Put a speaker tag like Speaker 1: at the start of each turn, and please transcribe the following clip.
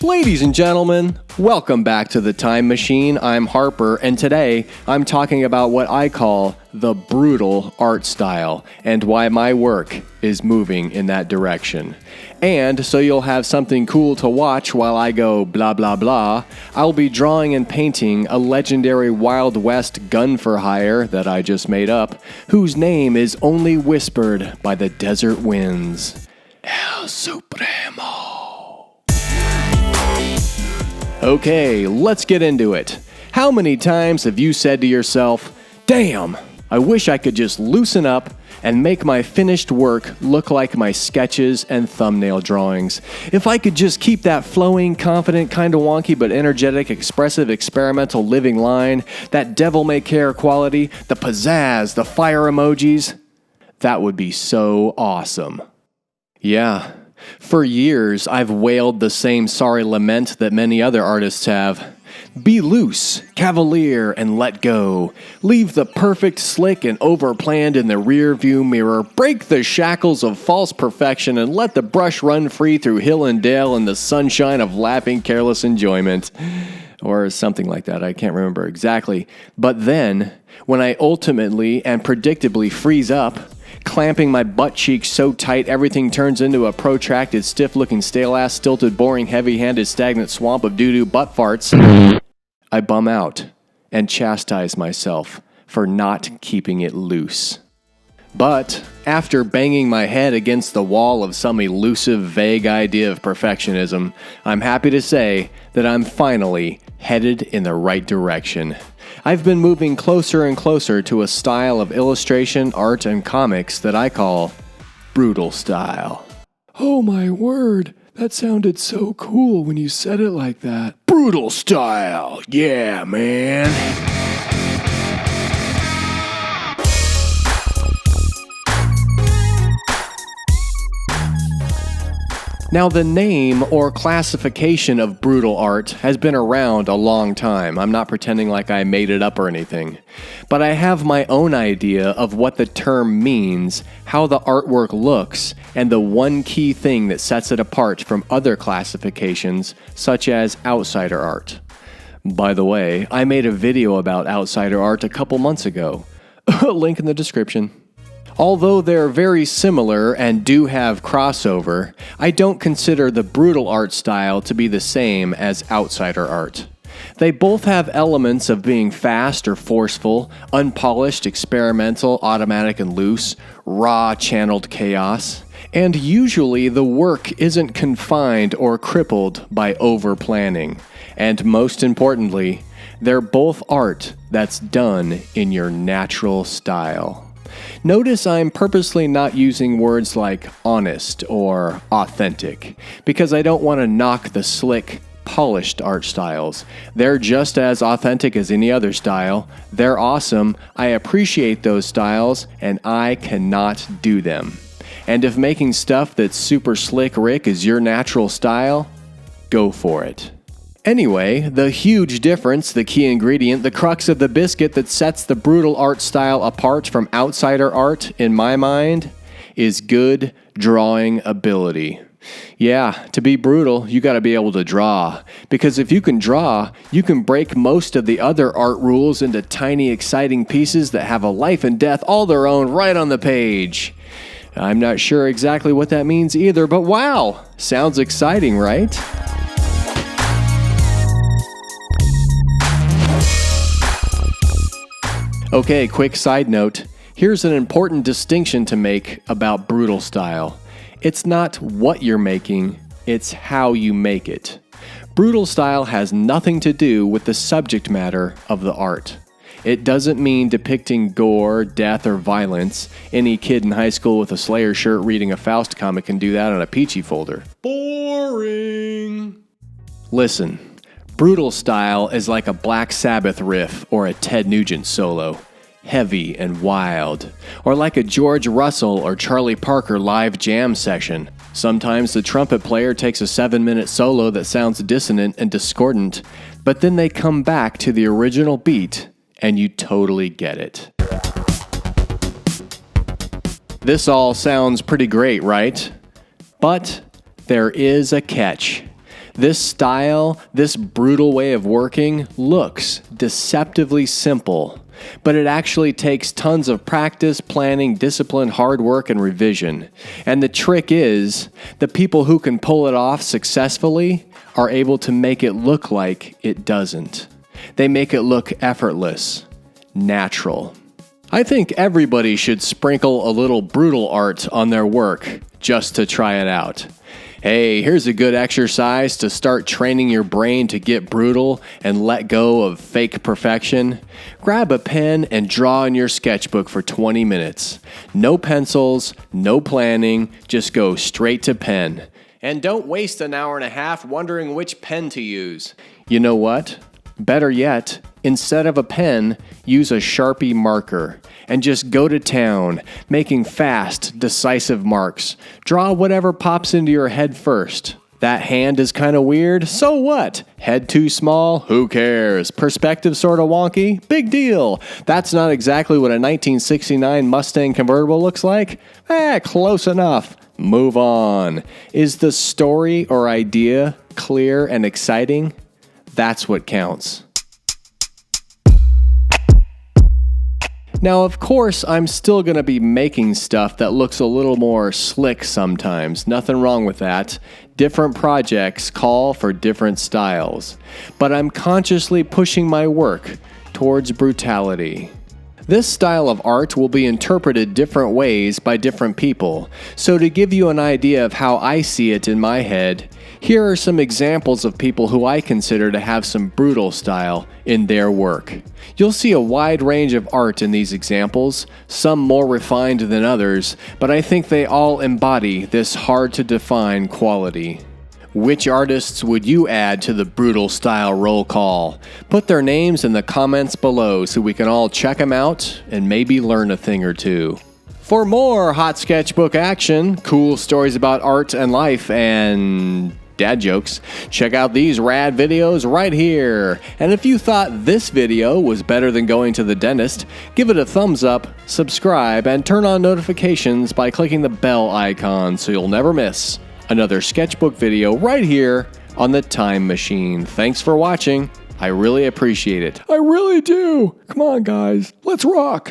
Speaker 1: Ladies and gentlemen, welcome back to the Time Machine. I'm Harper, and today I'm talking about what I call the brutal art style and why my work is moving in that direction. And so you'll have something cool to watch while I go blah blah blah, I'll be drawing and painting a legendary Wild West gun for hire that I just made up, whose name is only whispered by the desert winds. El Supremo. Okay, let's get into it. How many times have you said to yourself, damn, I wish I could just loosen up and make my finished work look like my sketches and thumbnail drawings. If I could just keep that flowing, confident, kinda wonky but energetic, expressive, experimental living line, that devil-may-care quality, the pizzazz, the fire emojis, that would be so awesome. Yeah. For years, I've wailed the same sorry lament that many other artists have. Be loose, cavalier, and let go. Leave the perfect slick and overplanned in the rearview mirror. Break the shackles of false perfection and let the brush run free through hill and dale in the sunshine of laughing, careless enjoyment. Or something like that, I can't remember exactly. But then, when I ultimately and predictably freeze up, clamping my butt cheeks so tight everything turns into a protracted, stiff-looking, stale-ass, stilted, boring, heavy-handed, stagnant swamp of doo-doo butt farts, I bum out and chastise myself for not keeping it loose. But after banging my head against the wall of some elusive, vague idea of perfectionism, I'm happy to say that I'm finally headed in the right direction. I've been moving closer and closer to a style of illustration, art, and comics that I call brutal style. Oh my word, that sounded so cool when you said it like that. Brutal style, yeah, man. Now, the name or classification of brutal art has been around a long time. I'm not pretending like I made it up or anything. But I have my own idea of what the term means, how the artwork looks, and the one key thing that sets it apart from other classifications, such as outsider art. By the way, I made a video about outsider art a couple months ago. Link in the description. Although they're very similar and do have crossover, I don't consider the brutal art style to be the same as outsider art. They both have elements of being fast or forceful, unpolished, experimental, automatic and loose, raw, channeled chaos. And usually the work isn't confined or crippled by over-planning. And most importantly, they're both art that's done in your natural style. Notice I'm purposely not using words like honest or authentic, because I don't want to knock the slick, polished art styles. They're just as authentic as any other style. They're awesome. I appreciate those styles, and I cannot do them. And if making stuff that's super slick Rick is your natural style, go for it. Anyway, the huge difference, the key ingredient, the crux of the biscuit that sets the brutal art style apart from outsider art, in my mind, is good drawing ability. Yeah, to be brutal, you gotta be able to draw. Because if you can draw, you can break most of the other art rules into tiny, exciting pieces that have a life and death all their own right on the page. I'm not sure exactly what that means either, but wow, sounds exciting, right? Okay, quick side note. Here's an important distinction to make about brutal style. It's not what you're making, it's how you make it. Brutal style has nothing to do with the subject matter of the art. It doesn't mean depicting gore, death, or violence. Any kid in high school with a Slayer shirt reading a Faust comic can do that on a Peachy folder. Boring! Listen. Brutal style is like a Black Sabbath riff or a Ted Nugent solo. Heavy and wild. Or like a George Russell or Charlie Parker live jam session. Sometimes the trumpet player takes a 7-minute solo that sounds dissonant and discordant, but then they come back to the original beat and you totally get it. This all sounds pretty great, right? But there is a catch. This style, this brutal way of working, looks deceptively simple, but it actually takes tons of practice, planning, discipline, hard work, and revision. And the trick is, the people who can pull it off successfully are able to make it look like it doesn't. They make it look effortless, natural. I think everybody should sprinkle a little brutal art on their work just to try it out. Hey, here's a good exercise to start training your brain to get brutal and let go of fake perfection. Grab a pen and draw in your sketchbook for 20 minutes. No pencils, no planning, just go straight to pen. And don't waste an hour and a half wondering which pen to use. You know what? Better yet, instead of a pen, use a Sharpie marker and just go to town, making fast, decisive marks. Draw whatever pops into your head first. That hand is kind of weird, so what? Head too small? Who cares? Perspective sort of wonky? Big deal. That's not exactly what a 1969 Mustang convertible looks like? Close enough. Move on. Is the story or idea clear and exciting? That's what counts. Now, of course, I'm still going to be making stuff that looks a little more slick sometimes. Nothing wrong with that. Different projects call for different styles. But I'm consciously pushing my work towards brutality. This style of art will be interpreted different ways by different people. So to give you an idea of how I see it in my head, here are some examples of people who I consider to have some brutal style in their work. You'll see a wide range of art in these examples, some more refined than others, but I think they all embody this hard-to-define quality. Which artists would you add to the brutal style roll call? Put their names in the comments below so we can all check them out and maybe learn a thing or two. For more hot sketchbook action, cool stories about art and life, and dad jokes, check out these rad videos right here. And if you thought this video was better than going to the dentist, give it a thumbs up, subscribe, and turn on notifications by clicking the bell icon so you'll never miss another sketchbook video right here on the Time Machine. Thanks for watching. I really appreciate it. I really do. Come on, guys. Let's rock.